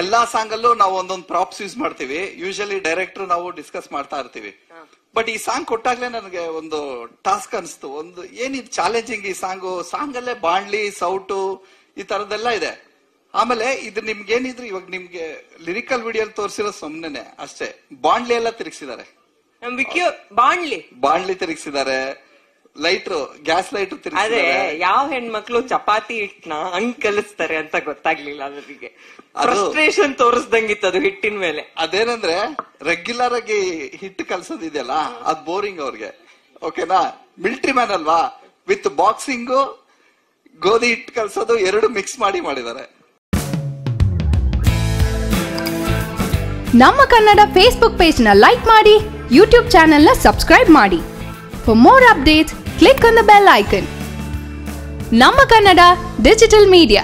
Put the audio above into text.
ಎಲ್ಲಾ ಸಾಂಗ್ ಅಲ್ಲೂ ನಾವು ಒಂದೊಂದು ಪ್ರಾಪ್ಸ್ ಯೂಸ್ ಮಾಡ್ತೀವಿ. ಯೂಶಲಿ ಡೈರೆಕ್ಟರ್ ನಾವು ಡಿಸ್ಕಸ್ ಮಾಡ್ತಾ ಇರ್ತೀವಿ. ಬಟ್ ಈ ಸಾಂಗ್ ಕೊಟ್ಟಾಗ್ಲೇ ನನಗೆ ಒಂದು ಟಾಸ್ಕ್ ಅನ್ಸ್ತು. ಒಂದು ಏನಿದ್ ಚಾಲೆಂಜಿಂಗ್ ಈ ಸಾಂಗ್ ಅಲ್ಲೇ ಬಾಣ್ಲಿ ಸೌಟು ಈ ತರದೆಲ್ಲ ಇದೆ. ಆಮೇಲೆ ಇದು ನಿಮ್ಗೆ ಏನಿದ್ರು ಇವಾಗ ನಿಮ್ಗೆ ಲಿರಿಕಲ್ ವಿಡಿಯೋ ತೋರಿಸಿರೋ ಸುಮ್ನೆ ಅಷ್ಟೇ. ಬಾಣ್ಲಿ ಎಲ್ಲ ತಿರುಗಿಸಿದ್ದಾರೆ, ಬಾಣ್ಲಿ ತಿರುಗಿಸಿದ್ದಾರೆ, ಲೈಟ್ರು ಗ್ಯಾಸ್ ಲೈಟ್ ಅದೇ ಯಾವ ಹೆಣ್ಮಕ್ಳು ಚಪಾತಿ ಹಿಟ್ನ ಹಂಗ್ ಕಲಿಸ್ತಾರೆ ಅಂತ ಗೊತ್ತಾಗ್ಲಿಲ್ಲ ನನಗೆ. ಫ್ರಸ್ಟ್ರೇಷನ್ ತೋರಿಸ್ದಂಗಿತ್ತು ಅದು ಹಿಟ್ಟಿನ ಮೇಲೆ. ಅದೇನಂದ್ರೆ ರೆಗ್ಯುಲರ್ ಆಗಿ ಹಿಟ್ಟು ಕಲ್ಸೋದಿದೆಯಲ್ಲ ಅದ್ ಬೋರಿಂಗ್ ಅವ್ರಿಗೆ. ಓಕೆನಾ, ಮಿಲಿಟರಿ ಮ್ಯಾನ್ ಅಲ್ವಾ, ವಿತ್ ಬಾಕ್ಸಿಂಗು ಗೋಧಿ ಹಿಟ್ಟು ಕಲ್ಸೋದು ಎರಡು ಮಿಕ್ಸ್ ಮಾಡಿದ್ದಾರೆ. ನಮ್ಮ ಕನ್ನಡ ಫೇಸ್ಬುಕ್ ಪೇಜ್ ನ ಲೈಕ್ ಮಾಡಿ, ಯೂಟ್ಯೂಬ್ ಚಾನೆಲ್ ನ ಸಬ್ಸ್ಕ್ರೈಬ್ ಮಾಡಿ. For more updates, click on the bell icon. Namma Kannada Digital Media.